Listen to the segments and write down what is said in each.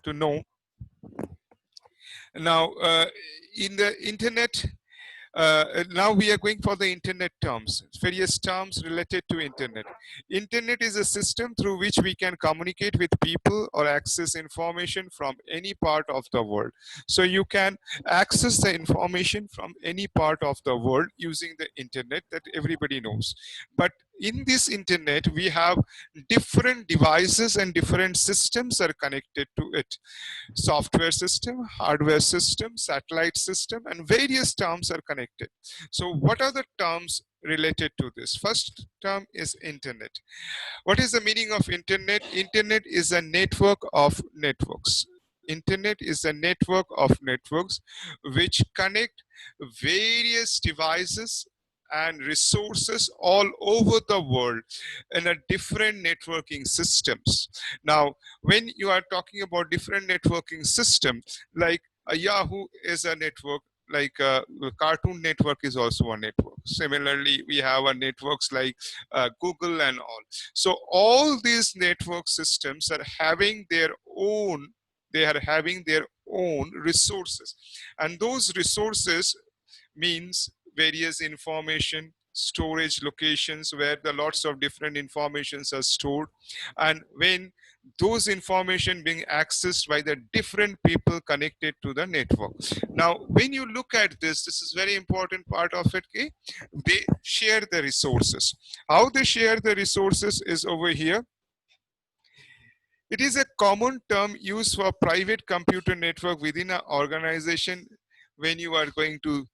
to know. Now, in the internet, now we are going for the internet terms, various terms related to internet. Internet is a system through which we can communicate with people or access information from any part of the world. So you can access the information from any part of the world using the internet that everybody knows. But in this internet, we have different devices and different systems are connected to it. Software system, hardware system, satellite system, and various terms are connected. So what are the terms related to this? First term is internet. What is the meaning of internet? Internet is a network of networks. Internet is a network of networks which connect various devices and resources all over the world in a different networking systems. Now, when you are talking about different networking system, like a Yahoo is a network, like Cartoon Network is also a network. Similarly, we have a networks like Google and all. So all these network systems are having their own, they are having their own resources, and those resources means various information storage locations where the lots of different informations are stored, and when those information being accessed by the different people connected to the network. Now when you look at this, this is very important part of it. Okay? They share the resources. How they share the resources is over here. It is a common term used for private computer network within an organization when you are going to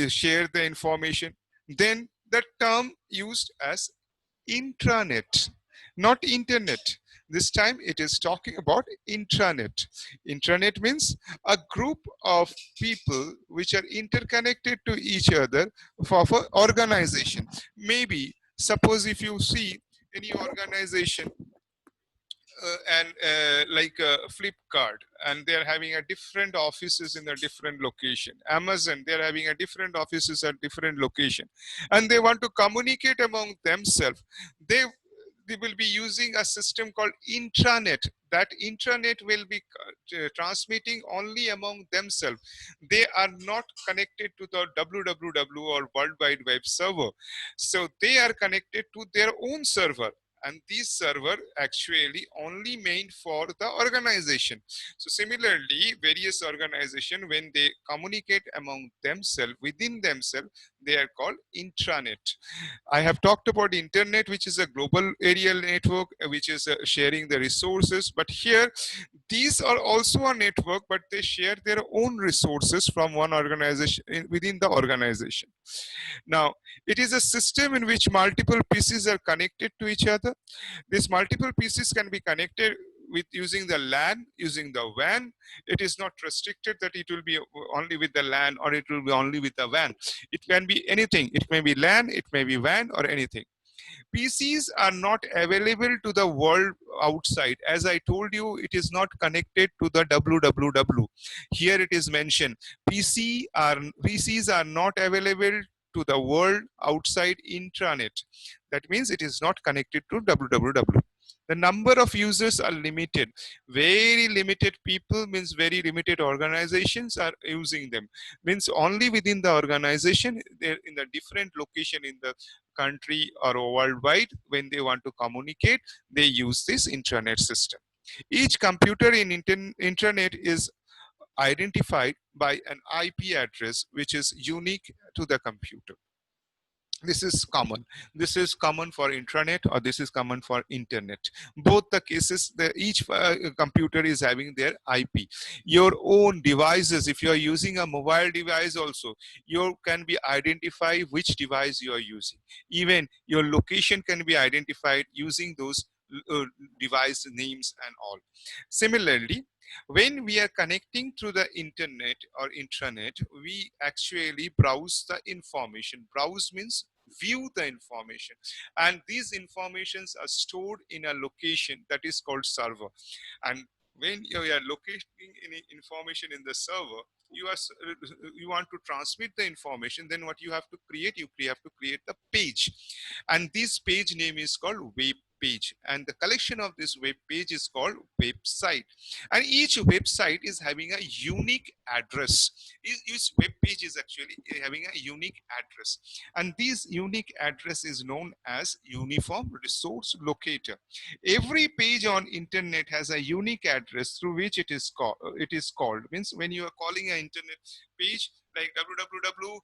share the information. Then the term used as intranet, not internet. This time it is talking about intranet. Intranet means a group of people which are interconnected to each other for organization. Maybe suppose if you see any organization and like Flipkart, and they're having a different offices in a different location. Amazon, they're having a different offices at different location, and they want to communicate among themselves. They will be using a system called intranet. That intranet will be transmitting only among themselves. They are not connected to the www or World Wide Web server. So they are connected to their own server, and this server actually only meant for the organization. So similarly, various organization, when they communicate among themselves, within themselves, they are called intranet. I have talked about internet, which is a global aerial network, which is sharing the resources. But here, these are also a network, but they share their own resources from one organization within the organization. Now, it is a system in which multiple pieces are connected to each other. These multiple pieces can be connected with using the LAN, using the WAN. It is not restricted that it will be only with the LAN or it will be only with the WAN. It can be anything. It may be LAN, it may be WAN, or anything. PCs are not available to the world outside. As I told you, it is not connected to the www. Here it is mentioned, PCs are not available to the world outside intranet. That means it is not connected to www. The number of users are limited. Very limited people means very limited organizations are using them. Means only within the organization, they're in the different location in the country or worldwide, when they want to communicate, they use this intranet system. Each computer in intranet is identified by an IP address which is unique to the computer. This is common. This is common for intranet, or this is common for internet. Both the cases, each computer is having their IP. Your own devices, if you are using a mobile device also, you can be identify which device you are using. Even your location can be identified using those device names and all. Similarly, when we are connecting through the internet or intranet, we actually browse the information. Browse means view the information, and these informations are stored in a location that is called server. And when you are locating any information in the server, you want to transmit the information, then what you have to create, you have to create the page, and this page name is called web page, and the collection of this web page is called website. And each website is having a unique address. Each web page is actually having a unique address, and this unique address is known as uniform resource locator. Every page on internet has a unique address through which it is called. Means when you are calling an internet page like www.yahoo.com,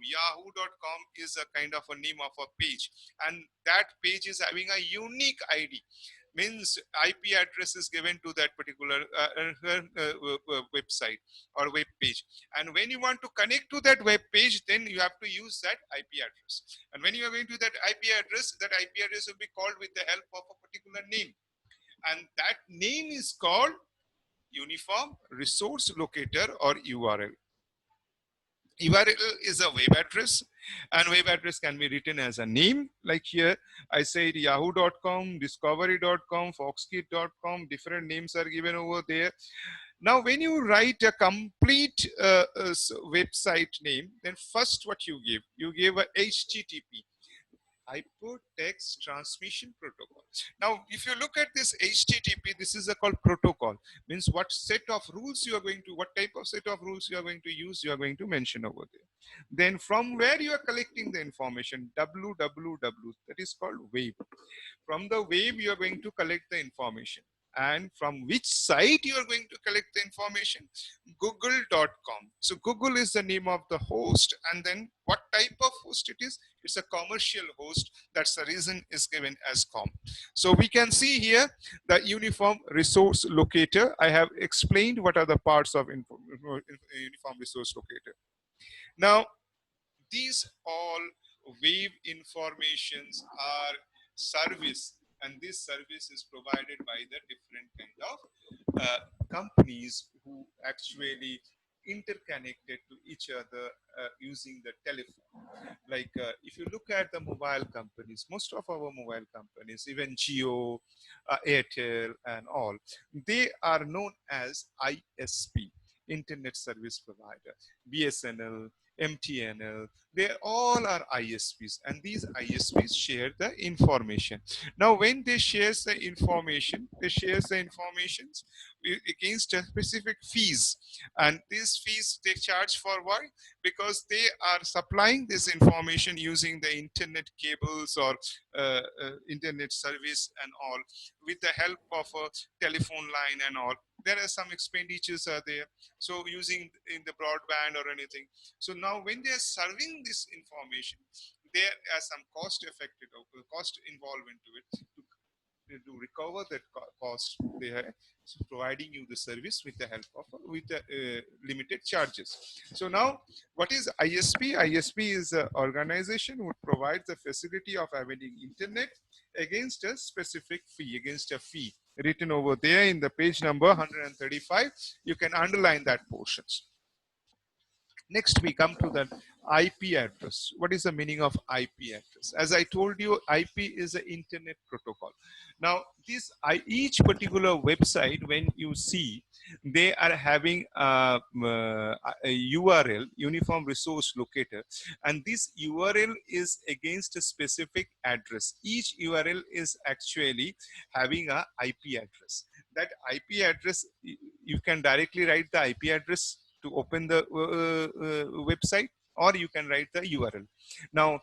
yahoo.com is a kind of a name of a page, and that page is having a unique ID. Means IP address is given to that particular website or web page, and when you want to connect to that web page, then you have to use that IP address. And when you are going to that IP address will be called with the help of a particular name, and that name is called uniform resource locator or URL. URL is a web address, and web address can be written as a name. Like here, I said yahoo.com, discovery.com, foxkit.com, different names are given over there. Now, when you write a complete website name, then first what you give a HTTP. Hypertext Transmission Protocol. Now, if you look at this HTTP, this is a called protocol. Means what set of rules you are going to, what type of set of rules you are going to use, you are going to mention over there. Then from where you are collecting the information, www, that is called web. From the web, you are going to collect the information. And from which site you are going to collect the information? Google.com. So Google is the name of the host, and then what type of host it is? It's a commercial host. That's the reason is given as com. So we can see here the uniform resource locator. I have explained what are the parts of uniform resource locator. Now, these all wave informations are service, and this service is provided by the different kind of companies who actually interconnected to each other using the telephone. Like if you look at the mobile companies, most of our mobile companies, even Jio, Airtel and all, they are known as ISP, Internet Service Provider, BSNL, MTNL, they all are ISPs, and these ISPs share the information. Now, when they share the information, against a specific fees, and these fees they charge for what? Because they are supplying this information using the internet cables or internet service and all, with the help of a telephone line and all. There are some expenditures are there, so using in the broadband or anything. So now when they are serving this information, there are some cost involved into it. To recover that cost, they are providing you the service with the help of limited charges. So now, what is ISP? ISP is an organization which provides the facility of having internet against a specific fee, written over there in the page number 135. You can underline that portions. Next, we come to the IP address. What is the meaning of IP address? As I told you, IP is an internet protocol. Now, each particular website, when you see, they are having a URL, Uniform Resource Locator, and this URL is against a specific address. Each URL is actually having a IP address. That IP address, you can directly write the IP address to open the website, or you can write the URL. Now,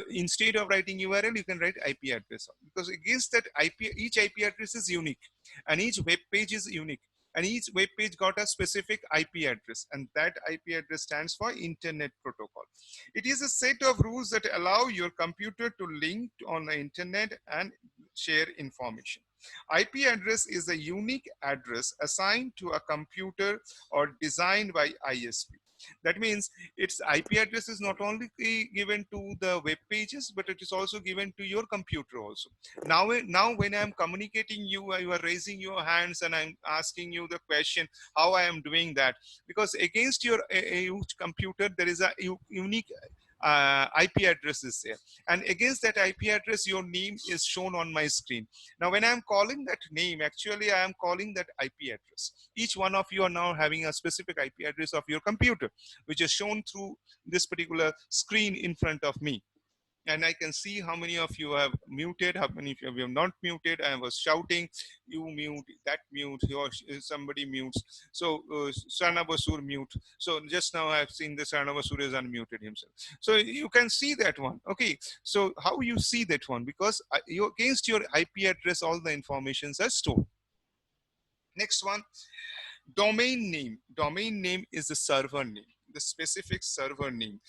instead of writing URL, you can write IP address, because against that each IP address is unique, and each web page is unique, and each web page got a specific IP address, and that IP address stands for Internet Protocol. It is a set of rules that allow your computer to link on the internet and share information. IP address is a unique address assigned to a computer or designed by ISP. That means its IP address is not only given to the web pages, but it is also given to your computer also. Now when I'm communicating you are raising your hands and I'm asking you the question how I am doing that, because against your computer there is a unique IP address is there, and against that IP address your name is shown on my screen. Now when I'm calling that name, actually I am calling that IP address. Each one of you are now having a specific IP address of your computer, which is shown through this particular screen in front of me. and I can see how many of you have muted, how many of you have not muted. I was shouting, you mute, that mute, somebody mutes. So Sarna Basur mute. So just now I've seen the Sarna Basur has unmuted himself. So you can see that one. Okay. So how you see that one? Because you, against your IP address, all the informations are stored. Next one, domain name. Domain name is the server name, the specific server name.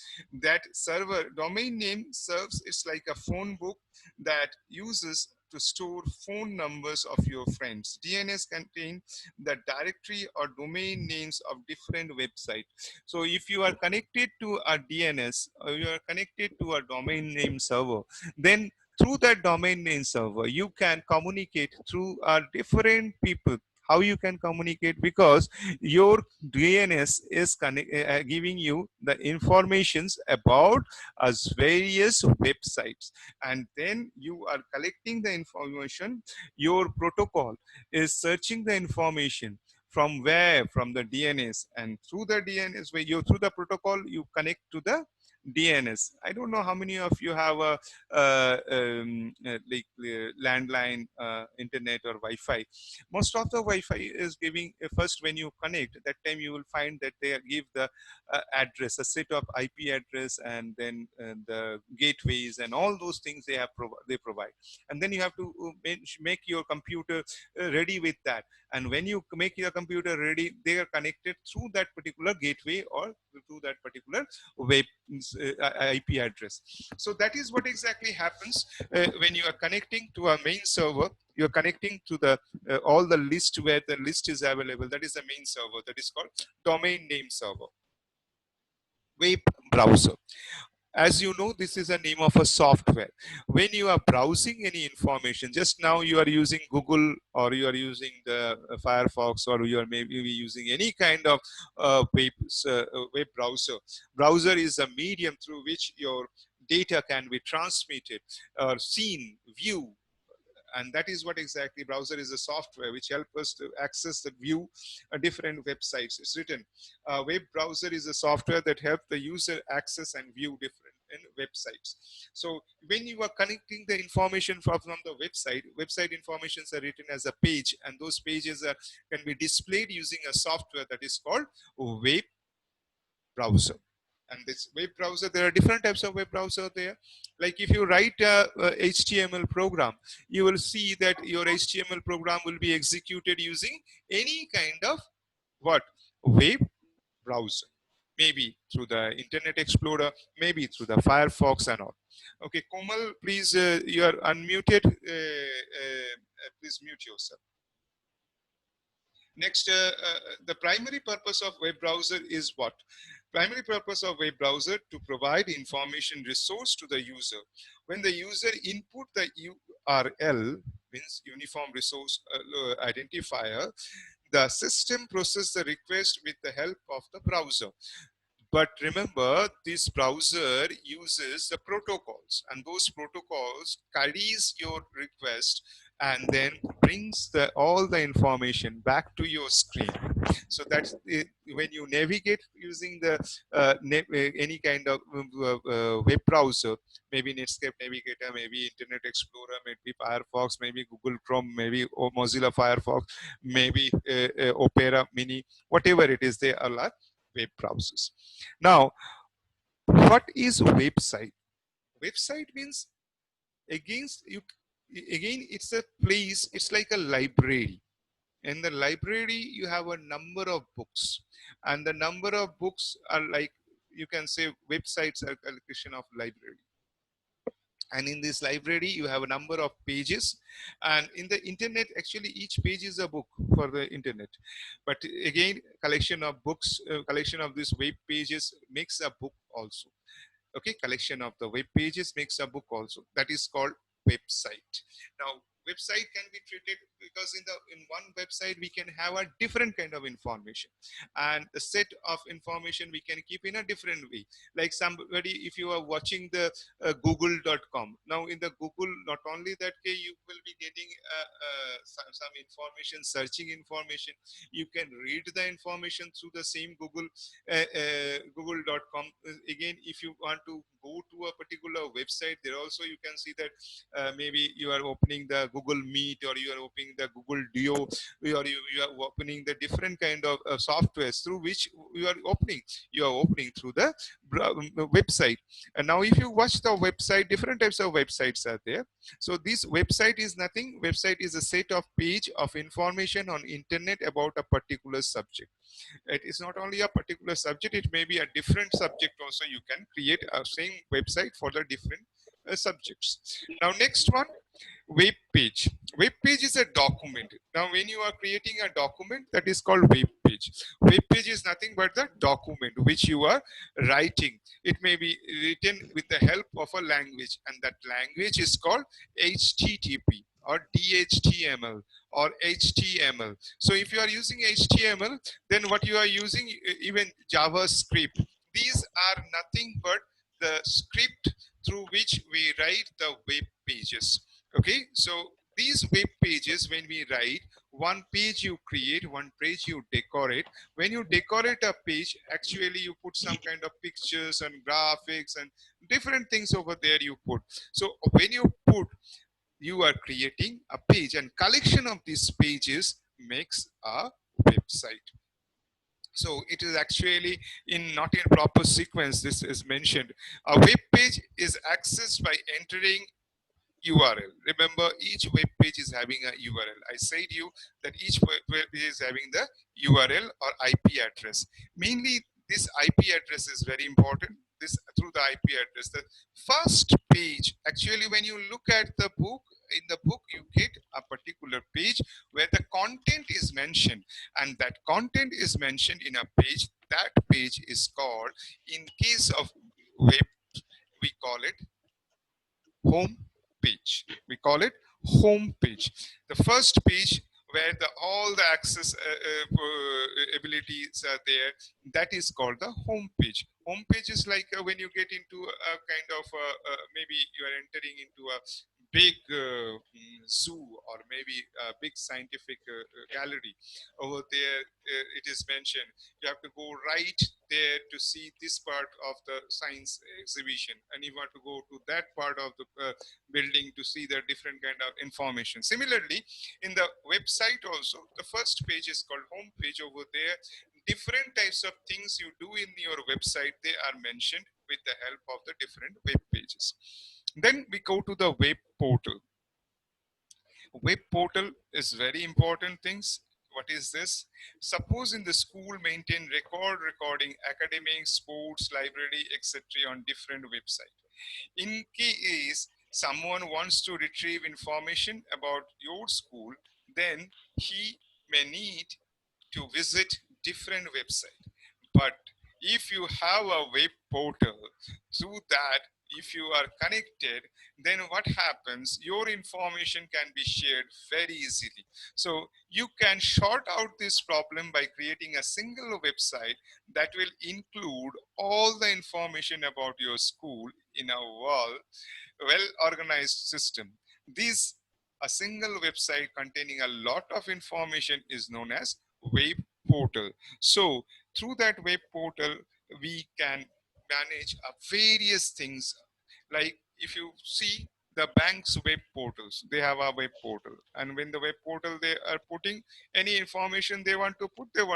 That server domain name serves, it's like a phone book that uses to store phone numbers of your friends. DNS contain the directory or domain names of different websites. So if you are connected to a DNS or you are connected to a domain name server, then through that domain name server, you can communicate through different people. How you can communicate? Because your DNS is giving you the informations about us various websites, and then you are collecting the information. Your protocol is searching the information from where, from the DNS, and through the DNS, where you through the protocol you connect to the DNS. I don't know how many of you have a landline internet or Wi-Fi. Most of the Wi-Fi is giving first when you connect. That time you will find that they give the address, a set of IP address, and then the gateways and all those things they have they provide. And then you have to make your computer ready with that. And when you make your computer ready, they are connected through that particular gateway or through that particular web IP address. So that is what exactly happens when you are connecting to a main server. You are connecting to the all the list where the list is available. That is the main server. That is called domain name server. Web browser. As you know, this is a name of a software. When you are browsing any information, just now you are using Google, or you are using the Firefox, or you are maybe using any kind of web browser. Browser is a medium through which your data can be transmitted or seen, viewed, and that is what exactly browser is, a software which helps us to access the view different websites. It's written web browser is a software that helps the user access and view different websites. So when you are connecting the information from the website informations are written as a page, and those pages can be displayed using a software that is called web browser. And this web browser, there are different types of web browser there. Like if you write a HTML program, you will see that your HTML program will be executed using any kind of what? Web browser. Maybe through the Internet Explorer, maybe through the Firefox and all. Okay, Komal, please, you are unmuted. Please mute yourself. Next, the primary purpose of web browser is what? Primary purpose of web browser to provide information resource to the user. When the user input the URL, means uniform resource identifier, the system process the request with the help of the browser. But remember, this browser uses the protocols, and those protocols carries your request and then brings all the information back to your screen. So that's when you navigate using the any kind of web browser, maybe Netscape Navigator, maybe Internet Explorer, maybe Firefox, maybe Google Chrome, maybe Mozilla Firefox, maybe Opera Mini, whatever it is, they are like web browsers. Now, what is website? Website means against you. Again, it's a place. It's like a library. In the library, you have a number of books, and the number of books are like, you can say, websites are a collection of library. And in this library, you have a number of pages, and in the internet, actually each page is a book for the internet. But again, collection of books, collection of these web pages makes a book also. Okay, collection of the web pages makes a book also. That is called website. Now, website can be treated because in one website we can have a different kind of information, and the set of information we can keep in a different way. Like somebody, if you are watching the google.com, now in the google, not only that, okay, you will be getting some information, searching information, you can read the information through the same google.com. Again, if you want to go to a particular website, there also you can see that maybe you are opening the Google Meet, or you are opening the Google Duo, or you are opening the different kind of softwares through which you are opening. You are opening through the website. And now if you watch the website, different types of websites are there. So this website is nothing. Website is a set of page of information on internet about a particular subject. It is not only a particular subject, it may be a different subject also. You can create a same website for the different subjects. Now next one, web page. Web page is a document. Now when you are creating a document, that is called web page. Web page is nothing but the document which you are writing. It may be written with the help of a language, and that language is called HTTP or DHTML or HTML. So if you are using HTML, then what you are using, even JavaScript, these are nothing but the script through which we write the web pages. Okay, so these web pages, when we write, one page you create, one page you decorate. When you decorate a page, actually you put some kind of pictures and graphics and different things over there you put. So when you put, you are creating a page, and collection of these pages makes a website. So it is actually in not in proper sequence. This is mentioned. A web page is accessed by entering URL. Remember, each web page is having a URL. I said you that each web page is having the URL or IP address. Mainly, this IP address is very important. This through the IP address. The first page, actually, when you look at the book, in the book you get a particular page where the content is mentioned, and that content is mentioned in a page. That page is called, in case of web, we call it home page. We call it home page. The first page where all the access abilities are there, that is called the home page. Home page is like when you get into a kind of maybe you are entering into a big zoo, or maybe a big scientific gallery. Over there, it is mentioned you have to go right there to see this part of the science exhibition, and you want to go to that part of the building to see the different kind of information. Similarly, in the website also, the first page is called home page. Over there, different types of things you do in your website, they are mentioned with the help of the different web pages. Then we go to the web portal. Web portal is very important things. What is this? Suppose in the school maintain recording academic, sports, library, etc. on different website. In case someone wants to retrieve information about your school, then he may need to visit different website. But if you have a web portal, through that, if you are connected, then what happens? Your information can be shared very easily. So you can sort out this problem by creating a single website that will include all the information about your school in a well organized system. This, a single website containing a lot of information, is known as web portal. So through that web portal, we can manage various things. Like if you see the bank's web portals, they have a web portal, and when the web portal, they are putting any information they want to put, through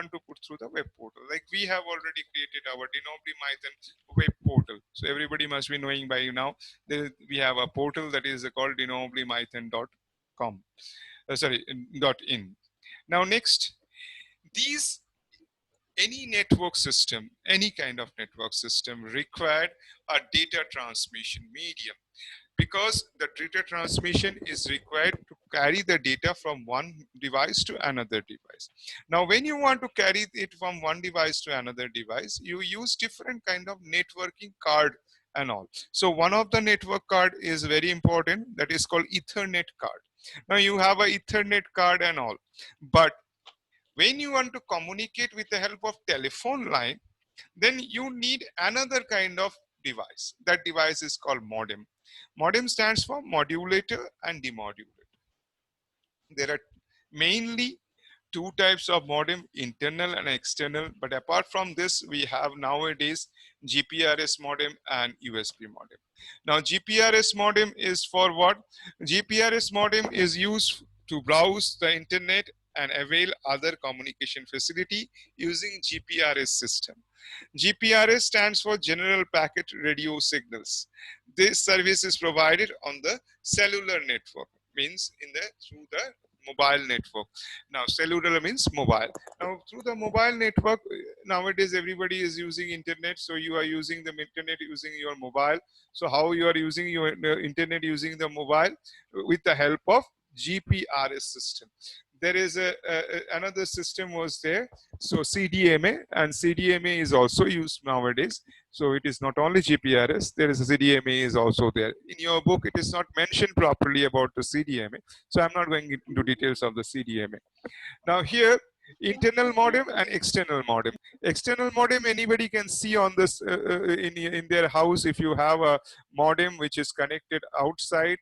the web portal. Like we have already created our Denobly Mython web portal, so everybody must be knowing by now that we have a portal that is called denoblymython.com. Sorry, .in. Now next, these, any network system, any kind of network system required a data transmission medium, because the data transmission is required to carry the data from one device to another device. Now, when you want to carry it from one device to another device, you use different kind of networking card and all. So one of the network card is very important, that is called Ethernet card. Now you have a Ethernet card and all, but when you want to communicate with the help of telephone line, then you need another kind of device. That device is called modem. Modem stands for modulator and demodulator. There are mainly two types of modem, internal and external. But apart from this, we have nowadays GPRS modem and USB modem. Now, GPRS modem is for what? GPRS modem is used to browse the internet and avail other communication facility using GPRS system. GPRS stands for General Packet Radio Signals. This service is provided on the cellular network, means in the through the mobile network. Now cellular means mobile. Now through the mobile network, nowadays everybody is using internet, so you are using the internet using your mobile. So how you are using your internet using the mobile? With the help of GPRS system. There is another system was there, so CDMA, and CDMA is also used nowadays. So it is not only GPRS, there is a CDMA is also there. In your book, it is not mentioned properly about the CDMA. So I'm not going into details of the CDMA. Now here, internal modem and external modem. External modem, anybody can see on this in their house. If you have a modem which is connected outside,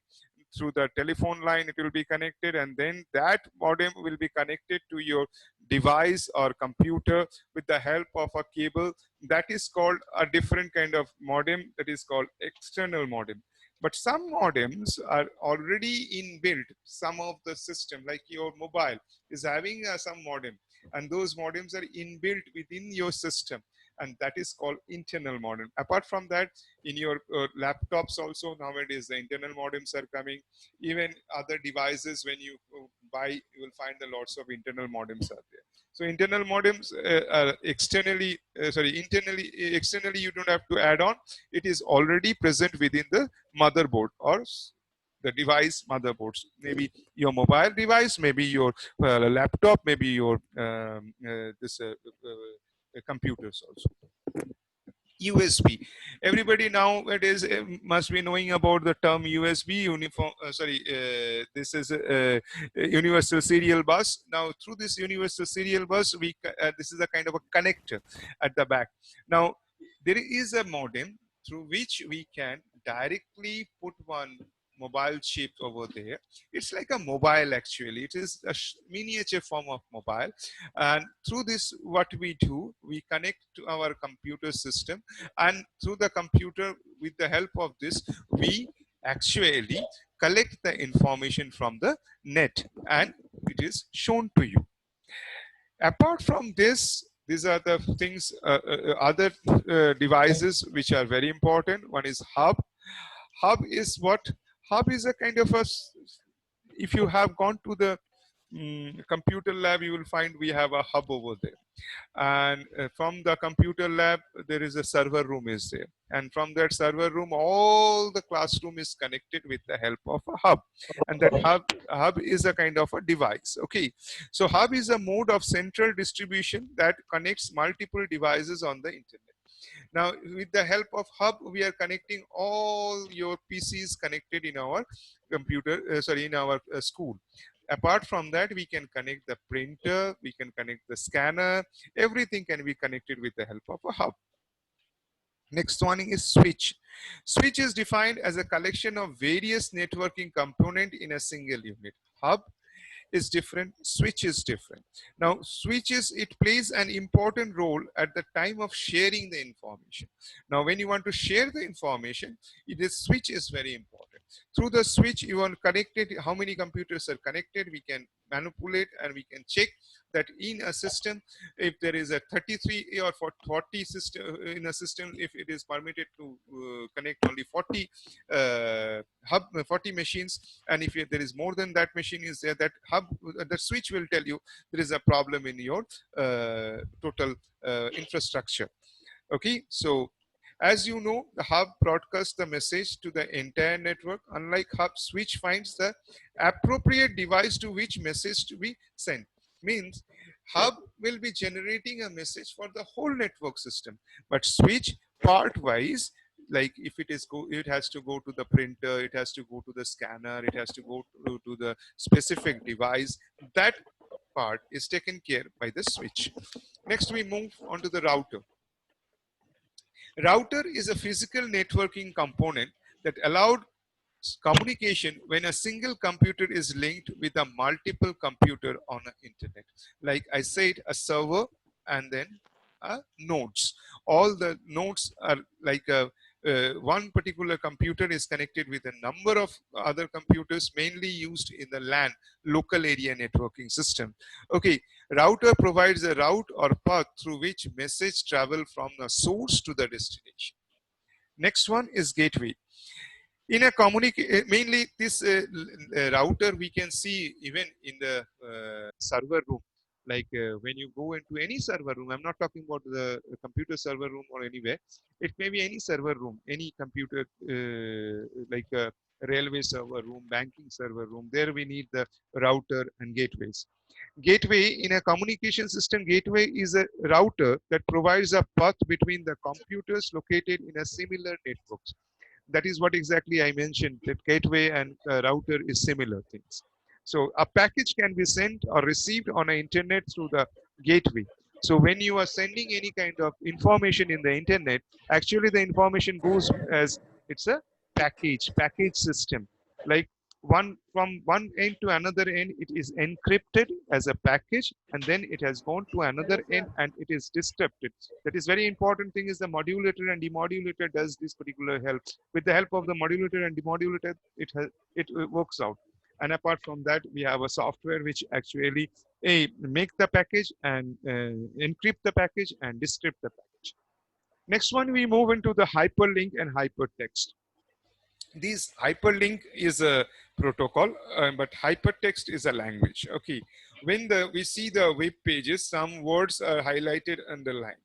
through the telephone line, it will be connected, and then that modem will be connected to your device or computer with the help of a cable. That is called a different kind of modem, that is called external modem. But some modems are already inbuilt. Some of the system, like your mobile, is having some modem, and those modems are inbuilt within your system, and that is called internal modem. Apart from that, in your laptops also nowadays the internal modems are coming. Even other devices, when you buy, you will find the lots of internal modems are there. So internal modems are externally, externally you don't have to add on. It is already present within the motherboard or the device motherboards, maybe your mobile device, maybe your laptop, maybe your computers also. USB. Everybody nowadays must be knowing about the term USB, uniform. This is a universal serial bus. Now, through this universal serial bus, this is a kind of a connector at the back. Now, there is a modem through which we can directly put one mobile chip over there. It's like a mobile actually. It is a miniature form of mobile, and through this what we do, we connect to our computer system, and through the computer, with the help of this, we actually collect the information from the net and it is shown to you. Apart from this, these are the things, other devices which are very important. One is hub. Hub is what? Hub is a kind of a, if you have gone to the computer lab, you will find we have a hub over there. And from the computer lab, there is a server room is there. And from that server room, all the classroom is connected with the help of a hub. And that hub is a kind of a device. Okay. So hub is a mode of central distribution that connects multiple devices on the internet. Now, with the help of hub, we are connecting all your PCs connected in our computer, in our school. Apart from that, we can connect the printer, we can connect the scanner, everything can be connected with the help of a hub. Next one is switch. Switch is defined as a collection of various networking components in a single unit. Hub is different, switch is different. Now, switches, it plays an important role at the time of sharing the information. Now, when you want to share the information, this switch is very important. Through the switch, you are connected, how many computers are connected, we can manipulate and we can check that in a system, if there is a 33 or 40 system in a system, if it is permitted to connect only 40 machines, and if there is more than that machine is there, that hub, the switch will tell you there is a problem in your total infrastructure. Okay, so as you know, the hub broadcasts the message to the entire network. Unlike hub, switch finds the appropriate device to which message to be sent. Means hub will be generating a message for the whole network system, but switch part wise like if it has to go to the printer, it has to go to the scanner, it has to go to the specific device. That part is taken care by the switch. Next, we move on to the router. Router is a physical networking component that allowed communication when a single computer is linked with a multiple computer on the internet. Like I said, a server and then nodes. All the nodes are like one particular computer is connected with a number of other computers, mainly used in the LAN, local area networking system. Okay, router provides a route or path through which message travel from the source to the destination. Next one is gateway. In a mainly this router we can see even in the server room. Like when you go into any server room, I'm not talking about the computer server room or anywhere. It may be any server room, any computer, like a railway server room, banking server room. There we need the router and gateways. Gateway in a communication system, gateway is a router that provides a path between the computers located in a similar network. That is what exactly I mentioned, that gateway and router is similar things. So a package can be sent or received on the internet through the gateway. So when you are sending any kind of information in the internet, actually the information goes as it's a package system. Like from one end to another end, it is encrypted as a package, and then it has gone to another end and it is decrypted. That is very important thing is the modulator and demodulator does this particular help. With the help of the modulator and demodulator, it works out. And apart from that, we have a software which actually make the package and encrypt the package and decrypt the package. Next one, we move into the hyperlink and hypertext. This hyperlink is a protocol, but hypertext is a language. Okay, when we see the web pages, some words are highlighted, underlined.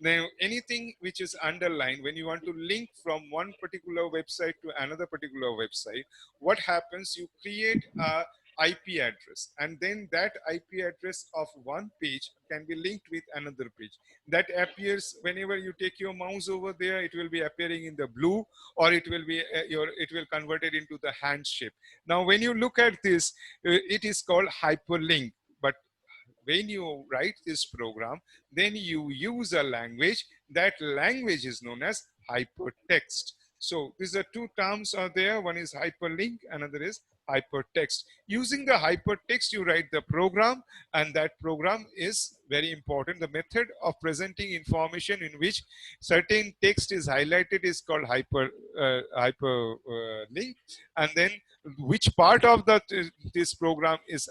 Now, anything which is underlined, when you want to link from one particular website to another particular website, what happens? You create a IP address, and then that IP address of one page can be linked with another page. That appears whenever you take your mouse over there, it will be appearing in the blue, or it will be it will convert it into the hand shape. Now, when you look at this, it is called hyperlink. But when you write this program, then you use a language. That language is known as hypertext. So these are two terms are there. One is hyperlink, another is hypertext. Using the hypertext, you write the program, and that program is very important. The method of presenting information in which certain text is highlighted is called hyperlink, and then which part of this program is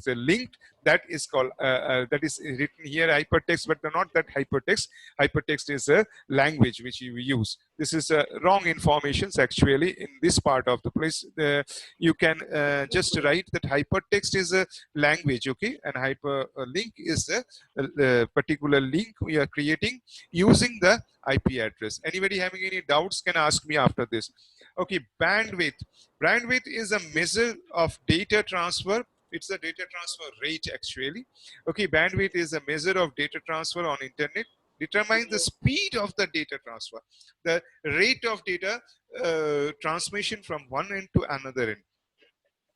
linked, that is called that is written here hypertext, but not that hypertext. Hypertext is a language which you use. This is wrong informations actually in this part of the place. You can just write that hypertext is a language, okay, and hyperlink is a particular link we are creating using the IP address. Anybody having any doubts can ask me after this. Okay, bandwidth. Bandwidth is a measure of data transfer. It's a data transfer rate actually. Okay, bandwidth is a measure of data transfer on internet. Determines the speed of the data transfer, the rate of data transmission from one end to another end.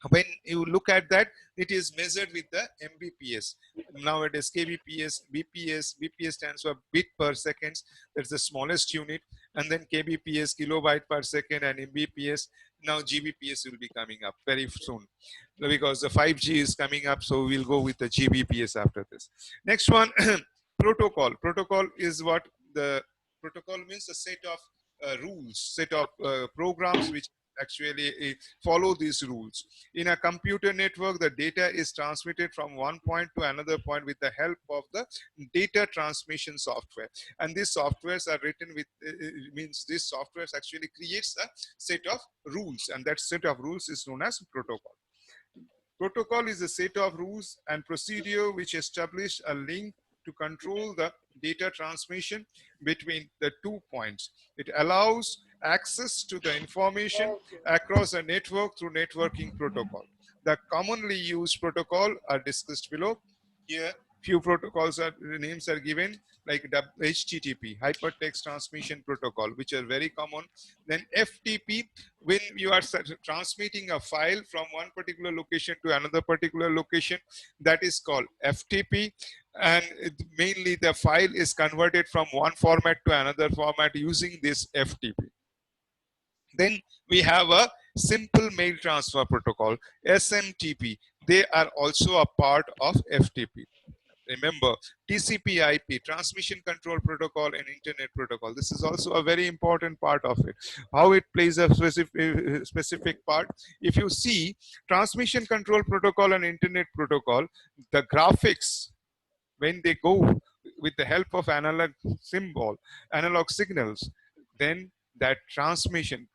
When you look at that, it is measured with the Mbps. Nowadays, kbps, bps. Bps stands for bit per seconds. That's the smallest unit. And then kbps, kilobyte per second, and Mbps. Now Gbps will be coming up very soon because the 5G is coming up. So we'll go with the Gbps after this. Next one, protocol. Protocol is what the protocol means, a set of rules, set of programs which actually follow these rules. In a computer network, the data is transmitted from one point to another point with the help of the data transmission software. And these softwares are written with, means this software actually creates a set of rules, and that set of rules is known as protocol. Protocol is a set of rules and procedure which establish a link to control the data transmission between the 2 points. It allows access to the information across a network through networking protocol. The commonly used protocol are discussed below. Here Few protocols are names are given like HTTP, Hypertext Transmission Protocol, which are very common. Then FTP, when you are transmitting a file from one particular location to another particular location, that is called FTP. And mainly the file is converted from one format to another format using this FTP. Then we have a simple mail transfer protocol, SMTP. They are also a part of FTP. Remember, TCP/IP, Transmission Control Protocol, and Internet Protocol. This is also a very important part of it. How it plays a specific part. If you see Transmission Control Protocol and Internet Protocol, the graphics, when they go with the help of analog signals, then that transmission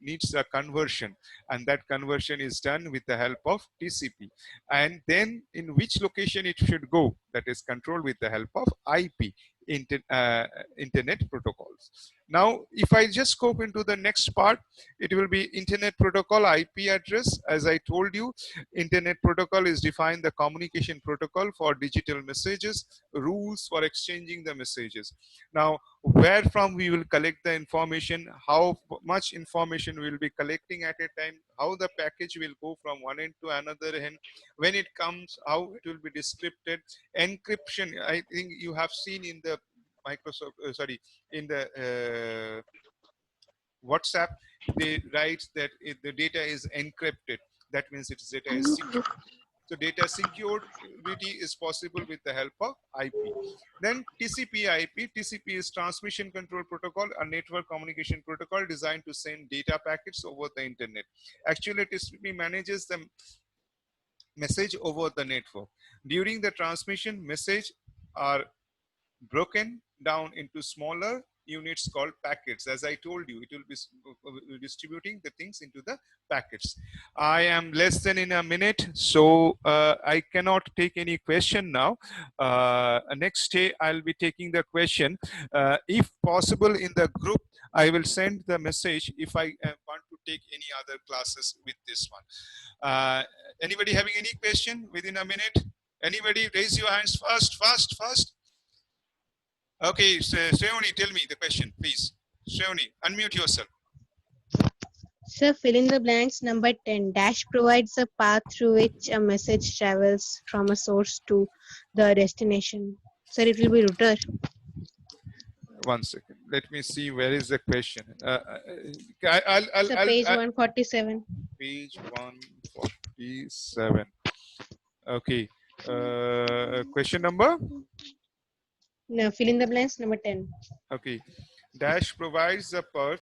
needs a conversion, and that conversion is done with the help of TCP. And then in which location it should go, that is controlled with the help of IP, internet protocols. Now if I just go into the next part, it will be internet protocol IP address. As I told you, internet protocol is defined the communication protocol for digital messages, rules for exchanging the messages. Now where from we will collect the information, how much information we will be collecting at a time, how the package will go from one end to another end, when it comes, how it will be decrypted, encryption. I think you have seen in the in the WhatsApp, they write that the data is encrypted. That means its data is secure. So data security is possible with the help of IP. Then TCP/IP. TCP is Transmission Control Protocol, a network communication protocol designed to send data packets over the internet. Actually, TCP manages the message over the network. During the transmission, message are broken down into smaller units called packets. As I told you, it will be distributing the things into the packets. I am less than in a minute, so I cannot take any question now. Next day I'll be taking the question. If possible, in the group I will send the message if I want to take any other classes with this one. Anybody having any question within a minute? Anybody raise your hands fast. Okay, so Shreyoni, tell me the question, please. Shreyoni, unmute yourself. Sir, fill in the blanks. Number 10. Dash provides a path through which a message travels from a source to the destination. Sir, it will be router. 1 second. Let me see where is the question. Sir, page 147. Page 147. Okay. Question number? No, fill in the blanks. Number 10. Okay. Dash provides a path